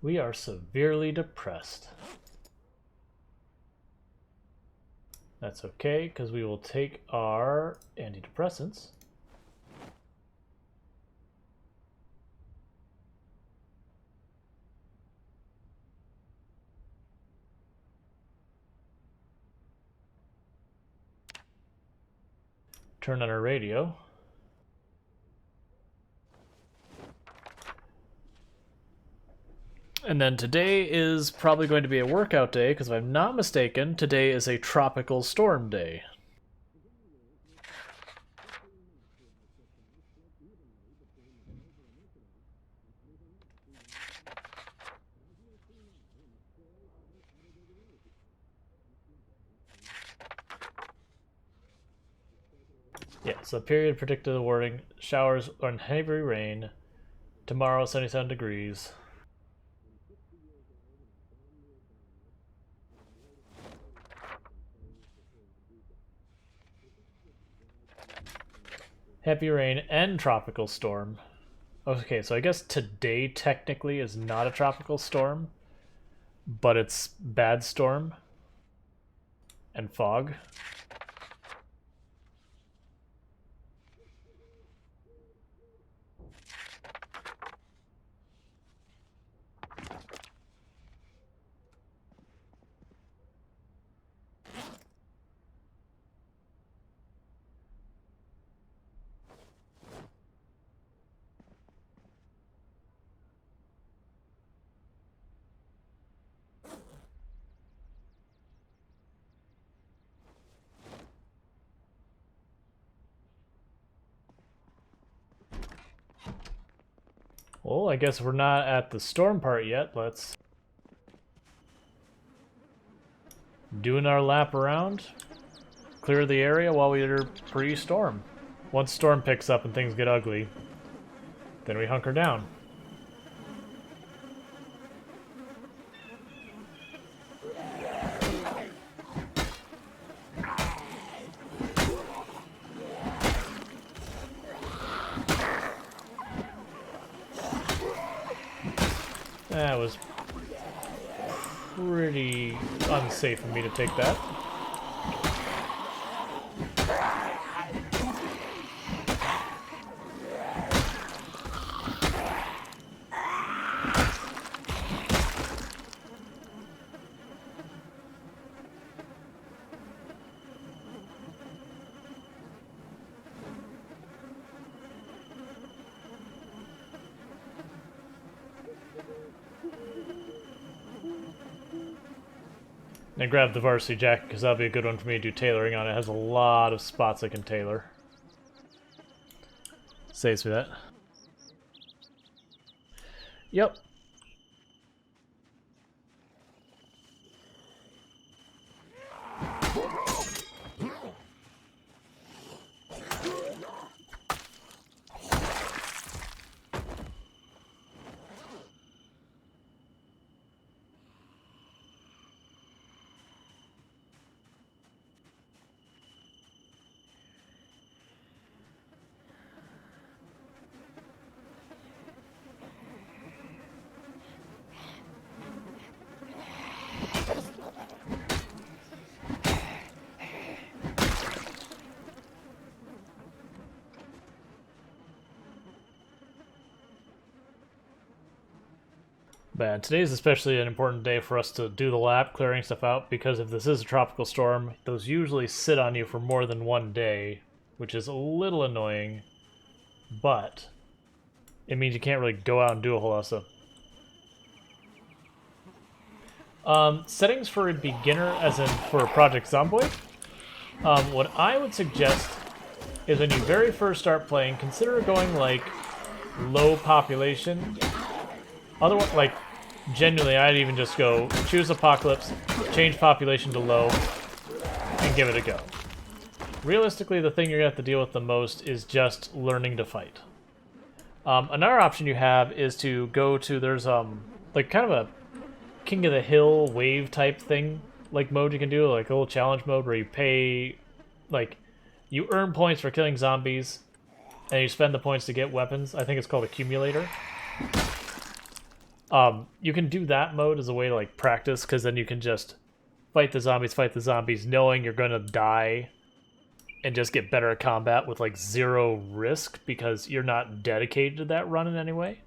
We are severely depressed. That's okay, because we will take our antidepressants. Turn on our radio. And then today is probably going to be a workout day, because if I'm not mistaken, today is a tropical storm day. Yeah, so period predicted warning, showers and heavy rain. Tomorrow, 77 degrees. Heavy rain and tropical storm. Okay, so I guess today technically is not a tropical storm, but it's bad storm and fog. Well, I guess we're not at the storm part yet. Let's doing our lap around, clear the area while we're pre-storm. Once storm picks up and things get ugly, then we hunker down. That was pretty unsafe for me to take that. And grab the varsity jacket because that'll be a good one for me to do tailoring on. It has a lot of spots I can tailor. Saves me that. Yep. Bad. Today's especially an important day for us to do the lap, clearing stuff out, because if this is a tropical storm, those usually sit on you for more than one day, which is a little annoying, but it means you can't really go out and do a whole lot of stuff. Settings for a beginner, as in for Project Zomboid, what I would suggest is when you very first start playing, consider going like low population. Otherwise, like, genuinely, I'd even just go choose Apocalypse, change population to low, and give it a go. Realistically, the thing you're going to have to deal with the most is just learning to fight. Another option you have is to go to, there's like kind of a King of the Hill wave type thing, like mode you can do, like a little challenge mode where you pay, like, you earn points for killing zombies, and you spend the points to get weapons. I think it's called Accumulator. You can do that mode as a way to like practice, because then you can just fight the zombies, knowing you're gonna die, and just get better at combat with like zero risk because you're not dedicated to that run in any way.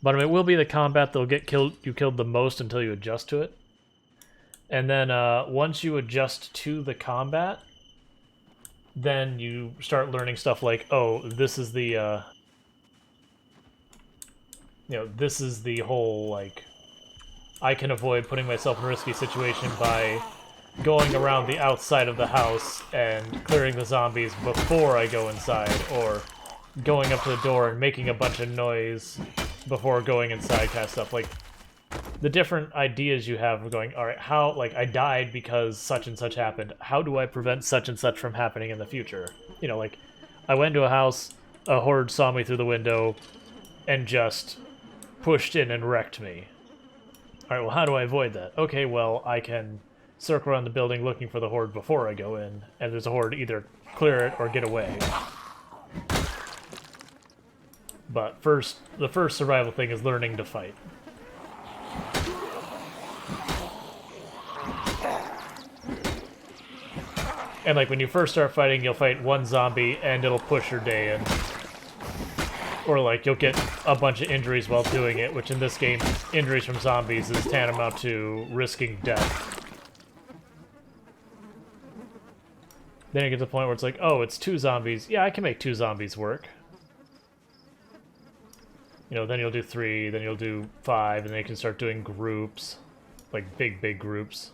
But it will be the combat that'll get you killed the most until you adjust to it. And then once you adjust to the combat, then you start learning stuff like, oh, this is the this is the whole, like, I can avoid putting myself in a risky situation by going around the outside of the house and clearing the zombies before I go inside, or going up to the door and making a bunch of noise before going inside, kind of stuff. Like, the different ideas you have of going, all right, how, like, I died because such and such happened. How do I prevent such and such from happening in the future? You know, like, I went to a house, a horde saw me through the window, and just pushed in and wrecked me. All right, well, how do I avoid that? Okay, well, I can circle around the building looking for the horde before I go in, and there's a horde, either clear it or get away. But the first survival thing is learning to fight. And like when you first start fighting, you'll fight one zombie and it'll push your day in. Or like you'll get a bunch of injuries while doing it, which in this game, injuries from zombies is tantamount to risking death. Then you get to the point where it's like, oh, it's 2 zombies. Yeah, I can make 2 zombies work. You know, then you'll do 3, then you'll do 5, and then you can start doing groups. Like big groups.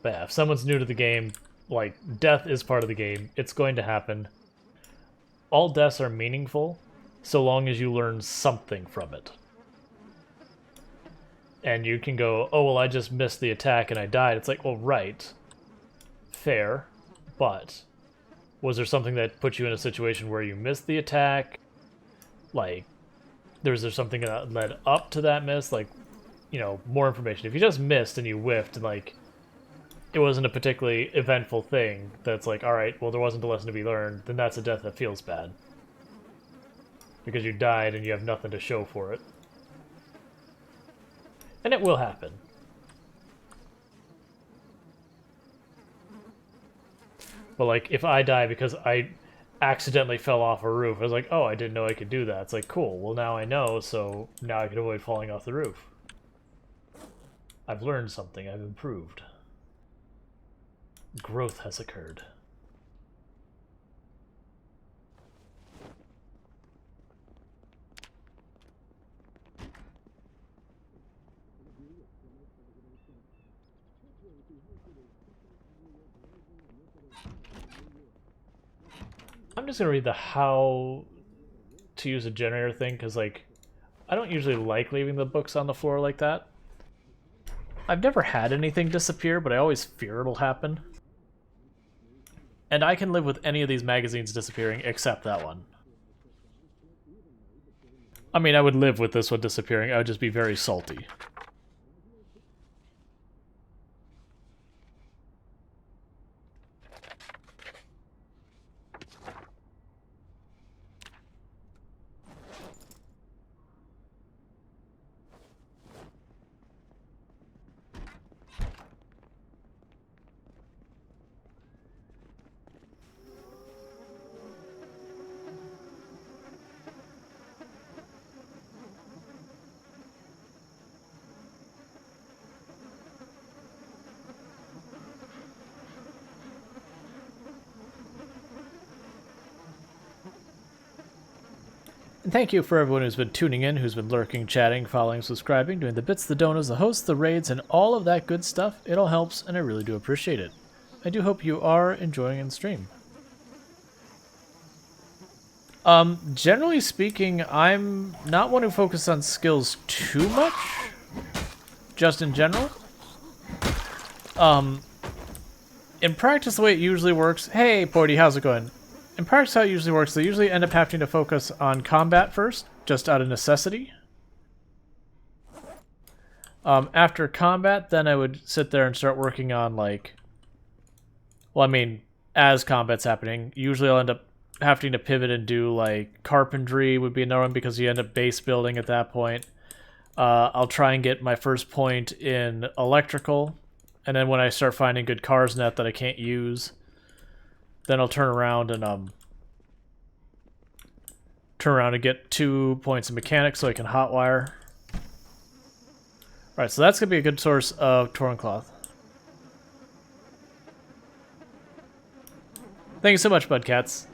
But yeah, if someone's new to the game, like, death is part of the game. It's going to happen. All deaths are meaningful, so long as you learn something from it. And you can go, oh, well, I just missed the attack and I died. It's like, well, right. Fair. But was there something that put you in a situation where you missed the attack? Like, was there something that led up to that miss? Like, you know, more information. If you just missed and you whiffed and, like, it wasn't a particularly eventful thing that's like, alright, well, there wasn't a lesson to be learned, then that's a death that feels bad. Because you died and you have nothing to show for it. And it will happen. But, like, if I die because I accidentally fell off a roof, I was like, oh, I didn't know I could do that. It's like, cool, well, now I know, so now I can avoid falling off the roof. I've learned something, I've improved. Growth has occurred. I'm just gonna read the how to use a generator thing, because, like, I don't usually like leaving the books on the floor like that. I've never had anything disappear, but I always fear it'll happen. And I can live with any of these magazines disappearing except that one. I mean, I would live with this one disappearing. I would just be very salty. And thank you for everyone who's been tuning in, who's been lurking, chatting, following, subscribing, doing the bits, the donos, the hosts, the raids, and all of that good stuff. It all helps, and I really do appreciate it. I do hope you are enjoying the stream. Generally speaking, I'm not one who focuses on skills too much, just in general. In practice, the way it usually works... Hey, Porty, how's it going? In practice, how it usually works, they usually end up having to focus on combat first, just out of necessity. After combat, then I would sit there and start working on, like... Well, I mean, as combat's happening, usually I'll end up having to pivot and do, like, carpentry would be another one because you end up base building at that point. I'll try and get my first point in electrical, and then when I start finding good cars net that I can't use, then I'll turn around and get 2 points in mechanics so I can hotwire. Alright, so that's going to be a good source of torn cloth. Thank you so much, Budcats.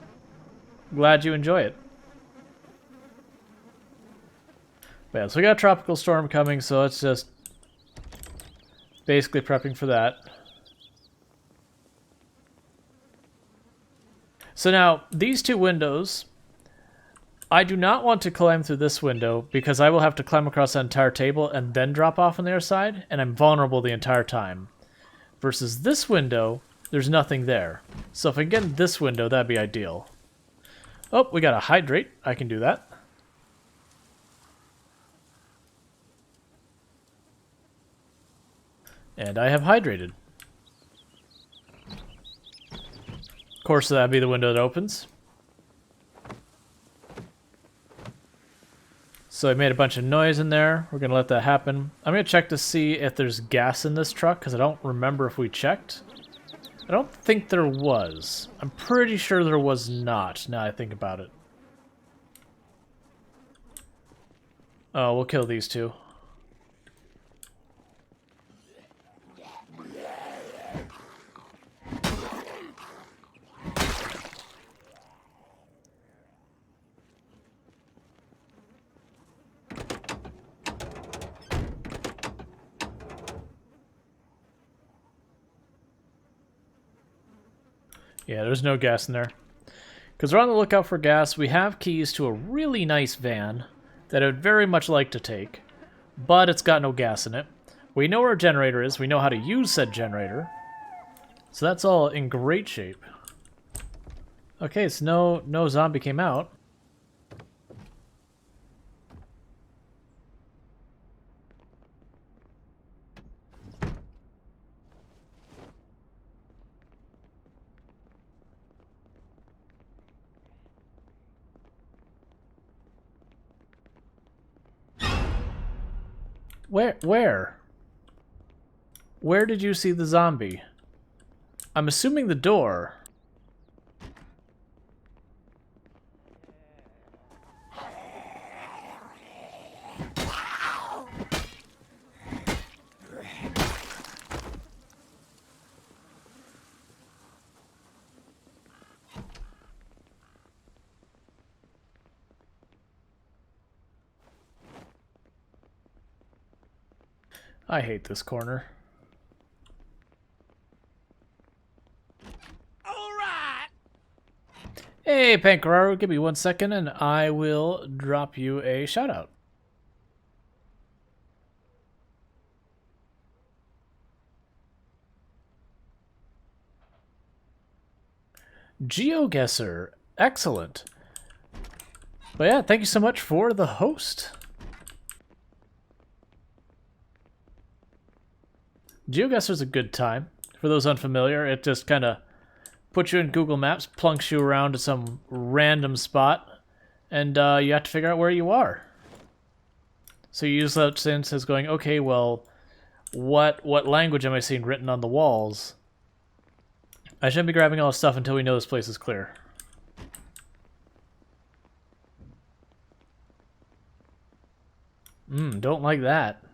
Glad you enjoy it. But yeah, so we got a tropical storm coming, so it's just basically prepping for that. So now, these two windows, I do not want to climb through this window because I will have to climb across that entire table and then drop off on the other side, and I'm vulnerable the entire time. Versus this window, there's nothing there. So if I get in this window, that'd be ideal. Oh, we got a hydrate. I can do that. And I have hydrated. Of course, that'd be the window that opens. So I made a bunch of noise in there. We're going to let that happen. I'm going to check to see if there's gas in this truck, because I don't remember if we checked. I don't think there was. I'm pretty sure there was not, now I think about it. Oh, we'll kill these two. Yeah, there's no gas in there. Because we're on the lookout for gas, we have keys to a really nice van that I would very much like to take, but it's got no gas in it. We know where a generator is, we know how to use said generator, so that's all in great shape. Okay, so no zombie came out. Where? Where did you see the zombie? I'm assuming the door. I hate this corner. Alright! Hey, Pancararo, give me 1 second and I will drop you a shout out. Geoguesser, excellent. But yeah, thank you so much for the host. Geoguesser's a good time. For those unfamiliar, it just kind of puts you in Google Maps, plunks you around to some random spot, and you have to figure out where you are. So you use that sense as going, okay, well, what language am I seeing written on the walls? I shouldn't be grabbing all this stuff until we know this place is clear. Don't like that.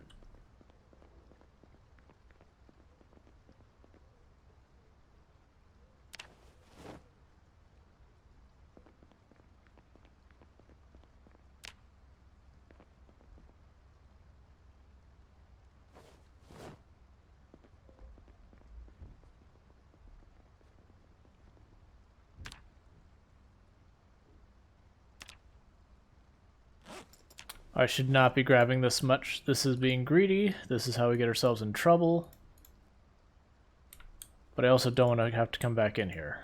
I should not be grabbing this much. This is being greedy. This is how we get ourselves in trouble. But I also don't want to have to come back in here.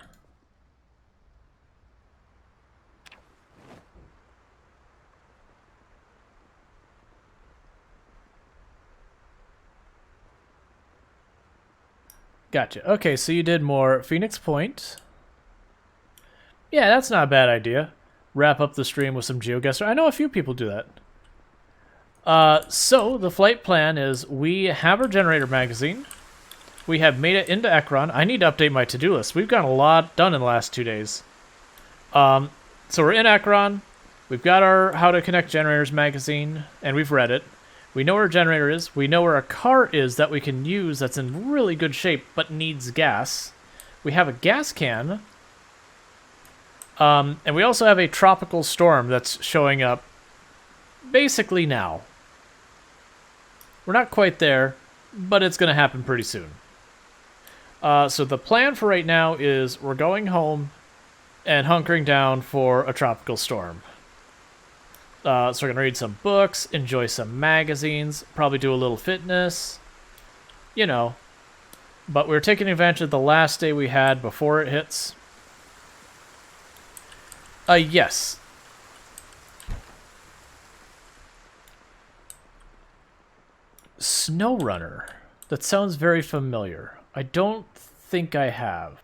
Gotcha. Okay, so you did more Phoenix Point. Yeah, that's not a bad idea. Wrap up the stream with some Geoguess. I know a few people do that. So the flight plan is we have our generator magazine. We have made it into Ekron. I need to update my to-do list. We've gotten a lot done in the last 2 days. So we're in Ekron. We've got our How to Connect Generators magazine, and we've read it. We know where a generator is. We know where a car is that we can use that's in really good shape but needs gas. We have a gas can. And we also have a tropical storm that's showing up basically now. We're not quite there, but it's going to happen pretty soon. So the plan for right now is we're going home and hunkering down for a tropical storm. So we're going to read some books, enjoy some magazines, probably do a little fitness, you know. But we're taking advantage of the last day we had before it hits. Yes. SnowRunner. That sounds very familiar. I don't think I have.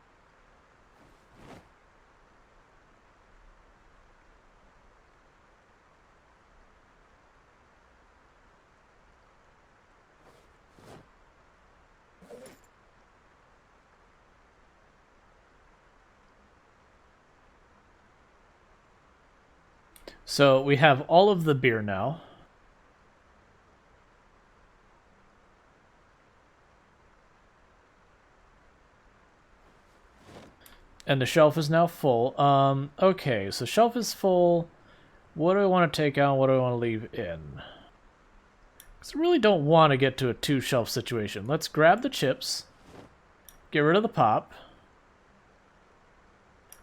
So we have all of the beer now. And the shelf is now full. Okay, so shelf is full. What do I want to take out? What do I want to leave in? Because I really don't want to get to a 2-shelf situation. Let's grab the chips. Get rid of the pop.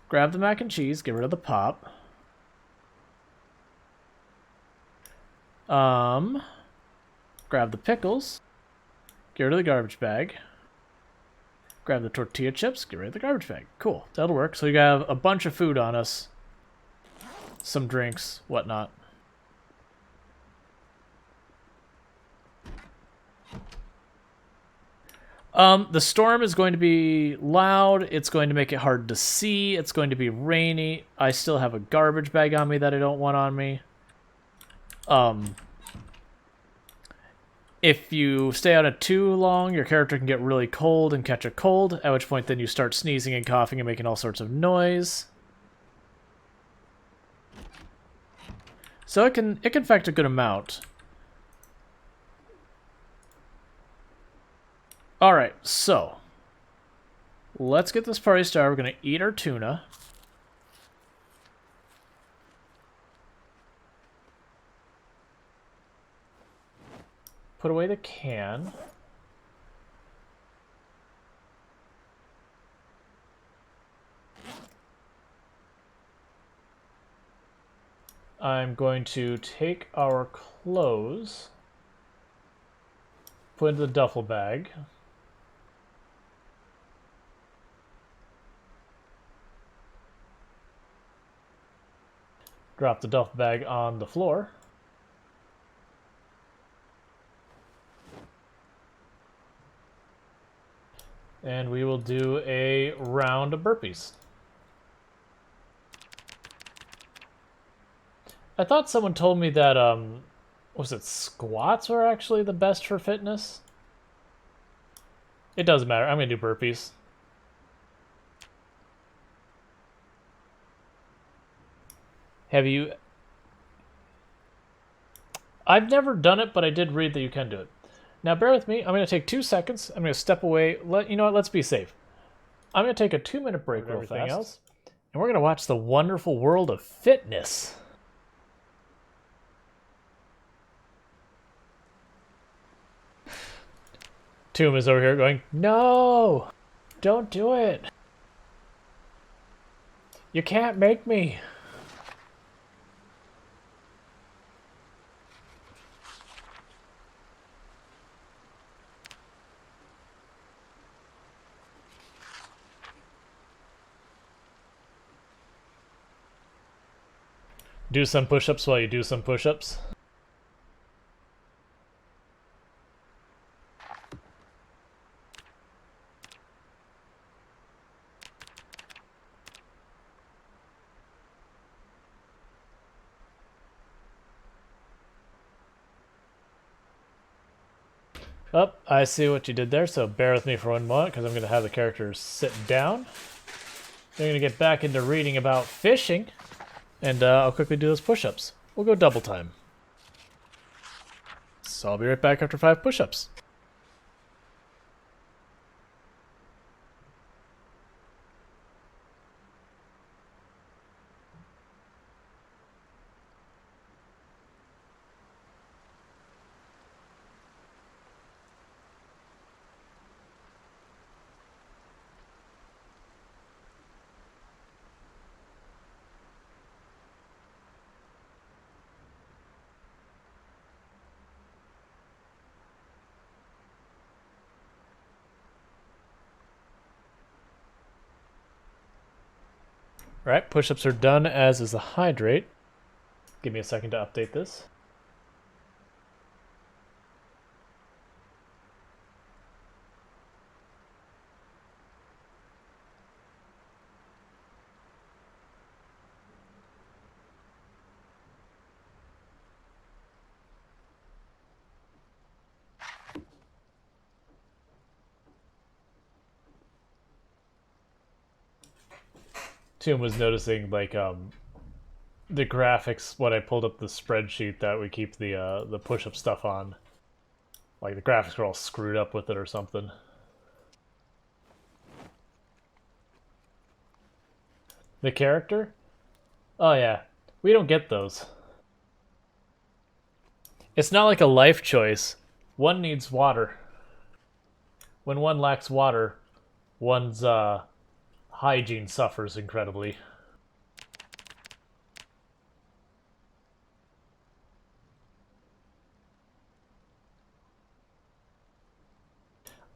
Grab the mac and cheese. Get rid of the pop. Grab the pickles. Get rid of the garbage bag. Grab the tortilla chips. Get rid of the garbage bag. Cool. That'll work. So you have a bunch of food on us. Some drinks, whatnot. The storm is going to be loud. It's going to make it hard to see. It's going to be rainy. I still have a garbage bag on me that I don't want on me. If you stay on it too long, your character can get really cold and catch a cold, at which point then you start sneezing and coughing and making all sorts of noise. So it can affect a good amount. Alright, so let's get this party started. We're going to eat our tuna. Put away the can. I'm going to take our clothes, put into the duffel bag. Drop the duffel bag on the floor. And we will do a round of burpees. I thought someone told me that, was it squats were actually the best for fitness? It doesn't matter. I'm going to do burpees. Have you... I've never done it, but I did read that you can do it. Now, bear with me. I'm going to take 2 seconds. I'm going to step away. You know what? Let's be safe. I'm going to take a 2-minute break real fast. And we're going to watch the wonderful world of fitness. Tomb is over here going, no! Don't do it! You can't make me! Do some push-ups while you do some push-ups. Oh, I see what you did there, so bear with me for one moment because I'm going to have the characters sit down. They're going to get back into reading about fishing, and I'll quickly do those push-ups. We'll go double time. So I'll be right back after 5 push-ups. Alright, push-ups are done, as is the hydrate. Give me a second to update this. Toon was noticing, like, the graphics when I pulled up the spreadsheet that we keep the push-up stuff on. Like, the graphics were all screwed up with it or something. The character? Oh yeah, we don't get those. It's not like a life choice. One needs water. When one lacks water, one's hygiene suffers incredibly.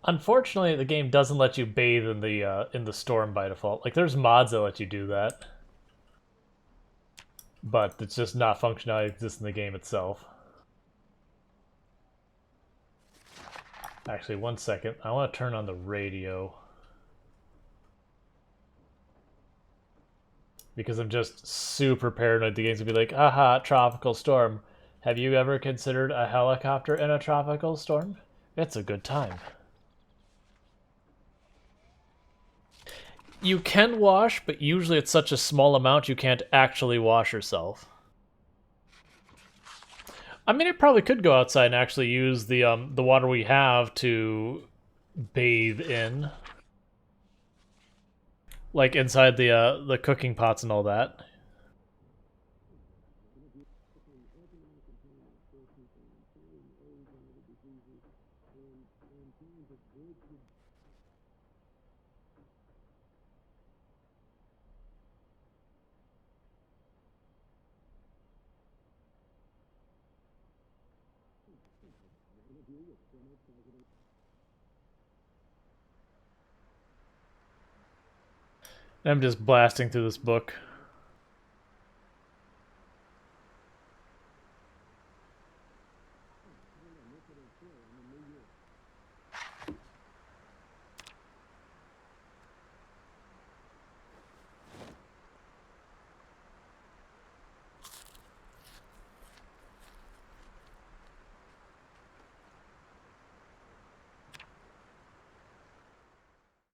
Unfortunately, the game doesn't let you bathe in the storm by default. Like, there's mods that let you do that, but it's just not functionality that exists in the game itself. Actually, one second. I want to turn on the radio because I'm just super paranoid. The game's gonna be like, "Aha, tropical storm. Have you ever considered a helicopter in a tropical storm? It's a good time." You can wash, but usually it's such a small amount you can't actually wash yourself. I mean, I probably could go outside and actually use the water we have to bathe in, like inside the cooking pots and all that. I'm just blasting through this book.